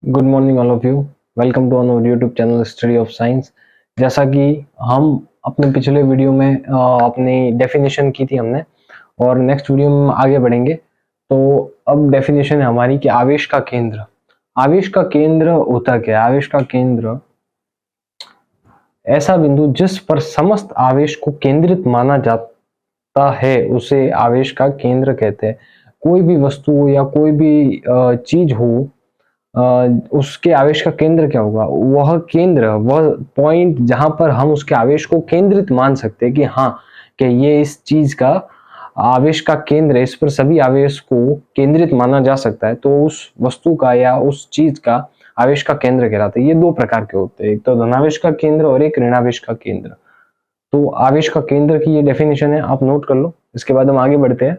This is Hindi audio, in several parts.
Good morning all of you. Welcome to our YouTube channel study of science. जैसा कि हम अपने पिछले वीडियो में अपनी डेफिनेशन की थी हमने, और नेक्स्ट वीडियो में आगे बढ़ेंगे। तो अब डेफिनेशन है हमारी कि आवेश का केंद्र। आवेश का केंद्र होता क्या है? आवेश का केंद्र ऐसा बिंदु जिस पर समस्त आवेश को केंद्रित माना जाता है उसे आवेश का केंद्र कहते हैं। कोई भी वस्तु या कोई भी चीज हो, उसके आवेश का केंद्र क्या होगा? वह केंद्र, वह पॉइंट जहां पर हम उसके आवेश को केंद्रित मान सकते हैं कि हाँ, कि ये इस चीज का आवेश का केंद्र है, इस पर सभी आवेश को केंद्रित माना जा सकता है, तो उस वस्तु का या उस चीज का आवेश का केंद्र कहलाता है। ये दो प्रकार के होते हैं, एक तो धनावेश का केंद्र और एक ऋणावेश का केंद्र। तो आवेश का केंद्र की ये डेफिनेशन है, आप नोट कर लो। इसके बाद हम आगे बढ़ते हैं।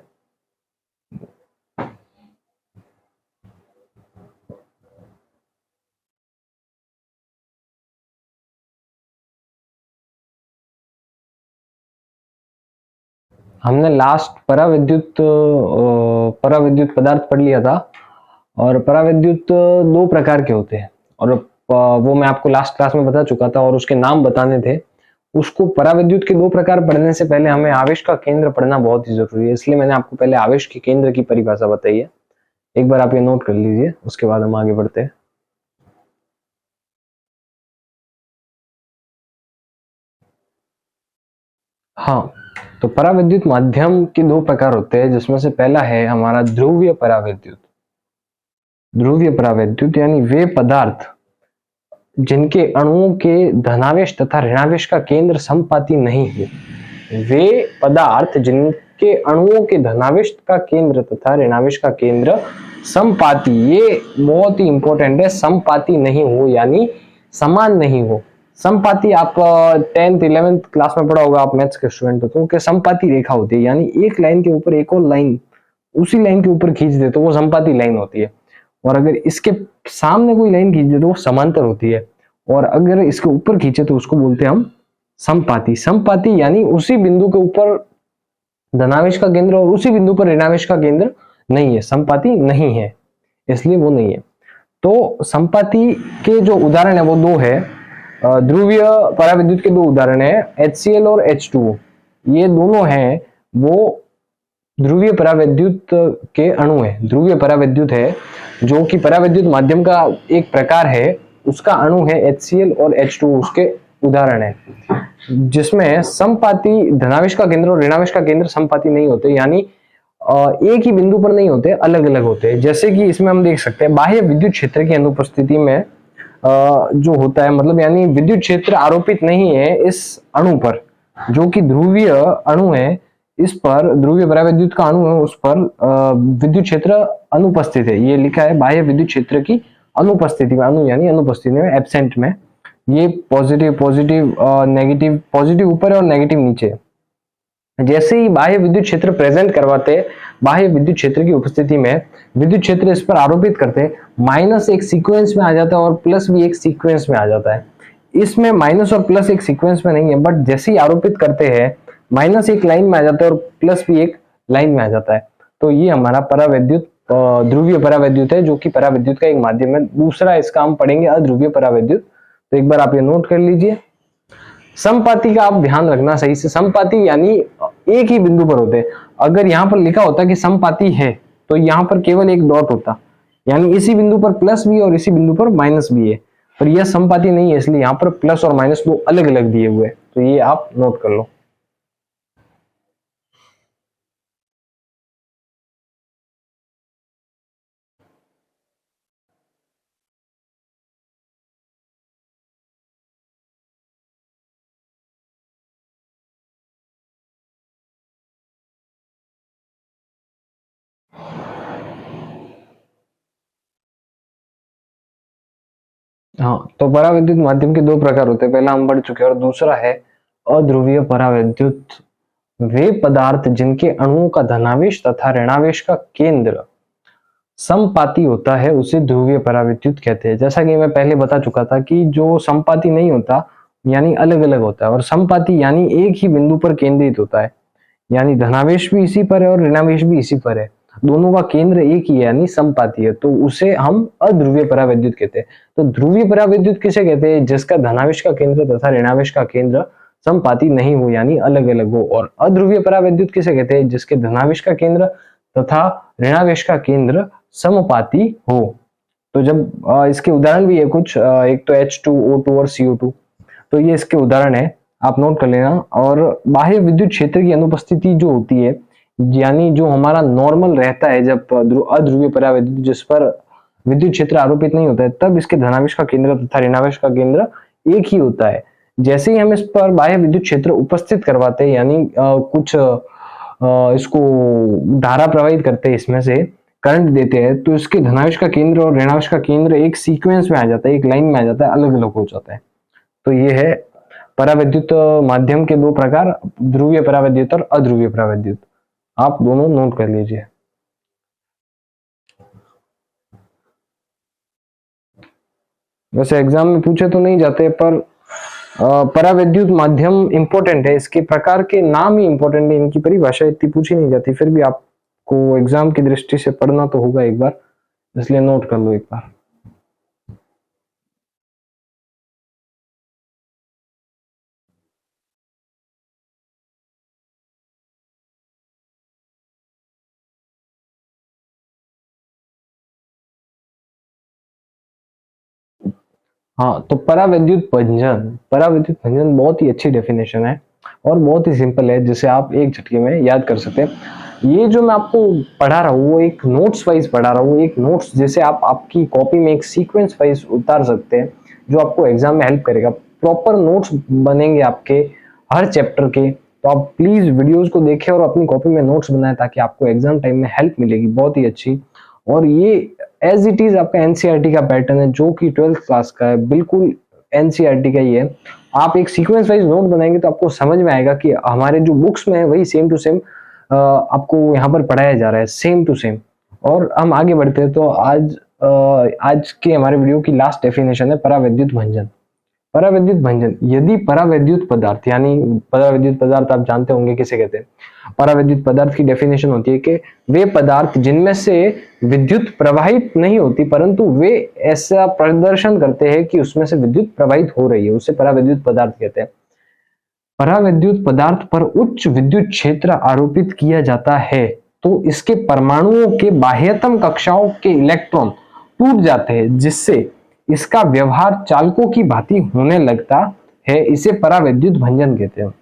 हमने लास्ट पराविद्युत पदार्थ पढ़ लिया था, और पराविद्युत दो प्रकार के होते हैं, और वो मैं आपको लास्ट क्लास में बता चुका था और उसके नाम बताने थे। उसको पराविद्युत के दो प्रकार पढ़ने से पहले हमें आवेश का केंद्र पढ़ना बहुत ही जरूरी है, इसलिए मैंने आपको पहले आवेश के केंद्र की परिभाषा बताई है। एक बार आप ये नोट कर लीजिए, उसके बाद हम आगे बढ़ते हैं। हाँ, तो पराविद्युत माध्यम के दो प्रकार होते हैं, जिसमें से पहला है हमारा ध्रुवीय पराविद्युत। ध्रुवीय पराविद्युत यानी वे पदार्थ जिनके अणुओं के धनावेश तथा ऋणावेश का केंद्र समपाती नहीं है। वे पदार्थ जिनके अणुओं के धनावेश का केंद्र तथा ऋणावेश का केंद्र समपाती, ये बहुत ही इंपॉर्टेंट है, समपाती नहीं हो यानी समान नहीं हो। समपाती आप 10th 11th क्लास में पढ़ा होगा, आप मैथ्स के स्टूडेंट हो तो, कि समपाती रेखा होती है, यानी एक लाइन के ऊपर एक और लाइन उसी लाइन के ऊपर खींच दे तो वो समपाती लाइन होती है, और अगर इसके सामने कोई लाइन खींच दे तो वो समांतर होती है, और अगर इसके ऊपर खींचे तो उसको बोलते हैं हम समपाती। समपाती यानी उसी बिंदु के ऊपर धनावेश का केंद्र और उसी बिंदु पर ऋणावेश का केंद्र नहीं है, समपाती नहीं है, इसलिए वो नहीं है। तो समपाती के जो उदाहरण है वो दो है, ध्रुवीय पराविद्युत के दो उदाहरण है, HCl और H2O। ये दोनों हैं वो ध्रुवीय पराविद्युत के अणु है। ध्रुवीय पराविद्युत है जो कि पराविद्युत माध्यम का एक प्रकार है, उसका अणु है HCl और H2O, उसके उदाहरण है, जिसमें समपाती धनावेश का केंद्र और ऋणावेश का केंद्र समपाती नहीं होते, यानी एक ही बिंदु पर नहीं होते, अलग अलग होते हैं। जैसे कि इसमें हम देख सकते हैं बाह्य विद्युत क्षेत्र की अनुपस्थिति में जो होता है, मतलब यानी विद्युत क्षेत्र आरोपित नहीं है इस अणु पर, जो कि ध्रुवीय अणु है, इस पर ध्रुवीय पराविद्युत का अणु है, उस पर विद्युत क्षेत्र अनुपस्थित है। ये लिखा है बाह्य विद्युत क्षेत्र की अनुपस्थिति में, अणु यानी अनुपस्थिति में, एब्सेंट में। ये पॉजिटिव नेगेटिव, पॉजिटिव ऊपर और नेगेटिव नीचे। जैसे ही बाह्य विद्युत क्षेत्र प्रेजेंट करवाते हैं, बाह्य विद्युत क्षेत्र की उपस्थिति में विद्युत क्षेत्र इस पर आरोपित करते हैं, माइनस एक सीक्वेंस में आ जाता है और प्लस भी एक सीक्वेंस में आ जाता है। इसमें माइनस और प्लस एक सीक्वेंस में नहीं है, बट जैसे ही आरोपित करते हैं माइनस एक लाइन में आ जाता है और प्लस भी एक लाइन में आ जाता है। तो ये हमारा पराविद्युत ध्रुवीय पराविद्युत है, जो कि पराविद्युत का एक माध्यम है। दूसरा इसका हम पढ़ेंगे अध्रुवीय पराविद्युत। तो एक बार आप ये नोट कर लीजिए। समपाती का आप ध्यान रखना सही से, समपाती यानी एक ही बिंदु पर होते हैं। अगर यहाँ पर लिखा होता कि समपाती है तो यहाँ पर केवल एक डॉट होता, यानी इसी बिंदु पर प्लस भी और इसी बिंदु पर माइनस भी है, पर यह समपाती नहीं है, इसलिए यहाँ पर प्लस और माइनस दो अलग अलग दिए हुए। तो ये आप नोट कर लो। हाँ, तो पराविद्युत माध्यम के दो प्रकार होते हैं, पहला हम पढ़ चुके हैं, और दूसरा है अध्रुवीय पराविद्युत। वे पदार्थ जिनके अणुओं का धनावेश तथा ऋणावेश का केंद्र समपाती होता है उसे ध्रुवीय पराविद्युत कहते हैं। जैसा कि मैं पहले बता चुका था कि जो समपाती नहीं होता यानी अलग अलग होता है, और समपाती यानी एक ही बिंदु पर केंद्रित होता है, यानी धनावेश भी इसी पर है और ऋणावेश भी इसी पर है। दोनों का केंद्र एक ही है यानी समपाती है, तो उसे हम अध्रुवीय परावैद्युत कहते हैं। तो ध्रुवीय परावैद्युत किसे कहते हैं? जिसका धनावेश का केंद्र तथा ऋणावेश का केंद्र समपाती नहीं हो यानी अलग अलग हो। और अध्रुवीय परावैद्युत किसे कहते हैं? जिसके धनावेश का केंद्र तथा ऋणावेश का केंद्र समपाती हो। तो जब इसके उदाहरण भी है कुछ, एक तो H2O2 और CO2, तो ये इसके उदाहरण है, आप नोट कर लेना। और बाह्य विद्युत क्षेत्र की अनुपस्थिति जो होती है, यानी जो हमारा नॉर्मल रहता है जब अध्रुवीय परावैद्युत जिस पर विद्युत क्षेत्र आरोपित नहीं होता है, तब इसके धनावेश का केंद्र तथा ऋणावेश का केंद्र एक ही होता है। जैसे ही हम इस पर बाह्य विद्युत क्षेत्र उपस्थित करवाते हैं, यानी कुछ इसको धारा प्रवाहित करते हैं, इसमें से करंट देते हैं, तो इसके धनावेश का केंद्र और ऋणावेश का केंद्र एक सीक्वेंस में आ जाता है, एक लाइन में आ जाता है, अलग अलग हो जाता है। तो ये है परावैद्युत माध्यम के दो प्रकार, ध्रुवीय परावैद्युत और अध्रुवीय परावैद्युत। आप दोनों नोट कर लीजिए। वैसे एग्जाम में पूछे तो नहीं जाते, पर परावैद्युत माध्यम इंपॉर्टेंट है, इसके प्रकार के नाम ही इंपॉर्टेंट है, इनकी परिभाषा इतनी पूछी नहीं जाती, फिर भी आपको एग्जाम की दृष्टि से पढ़ना तो होगा एक बार, इसलिए नोट कर लो एक बार। हाँ, तो परावैद्युत भंजन बहुत ही अच्छी डेफिनेशन है और बहुत ही सिंपल है, जिसे आप एक झटके में याद कर सकते हैं। ये जो मैं आपको पढ़ा रहा हूँ वो एक नोट्स वाइज पढ़ा रहा हूँ, एक नोट्स जैसे आप आपकी कॉपी में एक सीक्वेंस वाइज उतार सकते हैं, जो आपको एग्जाम में हेल्प करेगा। प्रॉपर नोट्स बनेंगे आपके हर चैप्टर के, तो आप प्लीज वीडियोज को देखें और अपनी कॉपी में नोट्स बनाएं, ताकि आपको एग्जाम टाइम में हेल्प मिलेगी बहुत ही अच्छी। और ये एज इट इज आपका एनसीईआरटी का पैटर्न है, जो कि 12th क्लास का है, बिल्कुल एनसीईआरटी का ही है। आप एक सीक्वेंस वाइज नोट बनाएंगे तो आपको समझ में आएगा कि हमारे जो बुक्स में है वही सेम टू सेम आपको यहाँ पर पढ़ाया जा रहा है, सेम टू सेम। और हम आगे बढ़ते हैं, तो आज के हमारे वीडियो की लास्ट डेफिनेशन है परावैद्युत भंजन। परावैद्युत भंजन, यदि परावैद्युत पदार्थ, यानी परावैद्युत पदार्थ आप जानते होंगे किसे कहते हैं। परावैद्युत पदार्थ की डेफिनेशन होती है कि वे पदार्थ जिनमें से विद्युत प्रवाहित नहीं होती, परंतु वे ऐसा प्रदर्शन करते हैं कि उसमें से विद्युत प्रवाहित हो रही है, उसे परावैद्युत पदार्थ कहते हैं। परावैद्युत पदार्थ पर उच्च विद्युत क्षेत्र आरोपित किया जाता है तो इसके परमाणुओं के बाह्यतम कक्षाओं के इलेक्ट्रॉन टूट जाते हैं, जिससे इसका व्यवहार चालकों की भांति होने लगता है। इसे परावैद्युत भंजन कहते हैं।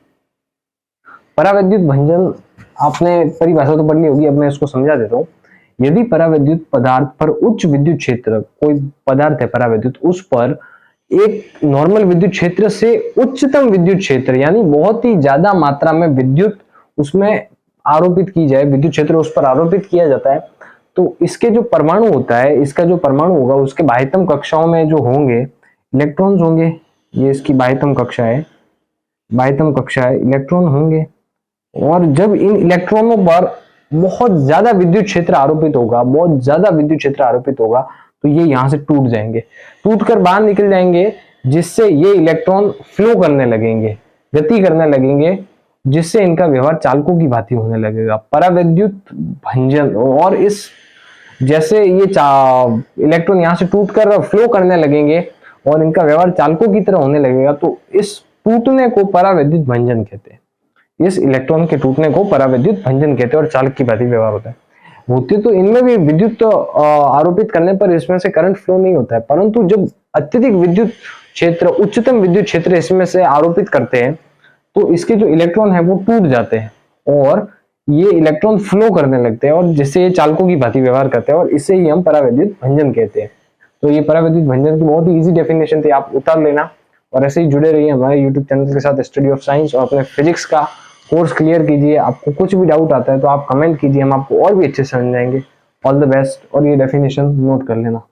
परावैद्युत भंजन आपने परिभाषा तो पढ़नी होगी, अब मैं इसको समझा देता हूँ। यदि परावैद्युत पदार्थ पर उच्च विद्युत क्षेत्र, कोई पदार्थ है परावैद्युत, उस पर एक नॉर्मल विद्युत क्षेत्र से उच्चतम विद्युत क्षेत्र, यानी बहुत ही ज्यादा मात्रा में विद्युत उसमें आरोपित की जाए, विद्युत क्षेत्र उस पर आरोपित किया जाता है, तो इसके जो परमाणु होता है, इसका जो परमाणु होगा उसके बाह्यतम कक्षाओं में जो होंगे इलेक्ट्रॉन्स होंगे, ये इसकी बाह्यतम कक्षा है, बाह्यतम कक्षा है, इलेक्ट्रॉन होंगे। और जब इन इलेक्ट्रॉनों पर बहुत ज्यादा विद्युत क्षेत्र आरोपित होगा, बहुत ज्यादा विद्युत क्षेत्र आरोपित होगा, तो ये यहां से टूट जाएंगे, टूटकर बाहर निकल जाएंगे, जिससे ये इलेक्ट्रॉन फ्लो करने लगेंगे, गति करने लगेंगे, जिससे इनका व्यवहार चालकों की भांति होने लगेगा। परावैद्युत भंजन, और इस जैसे ये इलेक्ट्रॉन यहाँ से टूटकर फ्लो करने लगेंगे और इनका व्यवहार चालकों की तरह होने लगेगा, तो इस टूटने को परावैद्युत भंजन कहते हैं। इस इलेक्ट्रॉन के टूटने को परावैद्युत भंजन कहते हैं और चालक की भांति व्यवहार होता है। होते तो इनमें भी विद्युत आरोपित करने पर इसमें से करंट फ्लो नहीं होता है, परंतु जब अत्यधिक विद्युत क्षेत्र, उच्चतम विद्युत क्षेत्र इसमें से आरोपित करते हैं, तो इसके जो इलेक्ट्रॉन है वो टूट जाते हैं और ये इलेक्ट्रॉन फ्लो करने लगते हैं, और जिससे ये चालकों की भांति व्यवहार करते हैं, और इसे ही हम परावैद्युत भंजन कहते हैं। तो ये परावैद्युत भंजन की बहुत ही इजी डेफिनेशन थी, आप उतार लेना और ऐसे ही जुड़े रहिए हमारे यूट्यूब चैनल के साथ, स्टडी ऑफ साइंस, और अपने फिजिक्स का कोर्स क्लियर कीजिए। आपको कुछ भी डाउट आता है तो आप कमेंट कीजिए, हम आपको और भी अच्छे से समझाएंगे। ऑल द बेस्ट, और ये डेफिनेशन नोट कर लेना।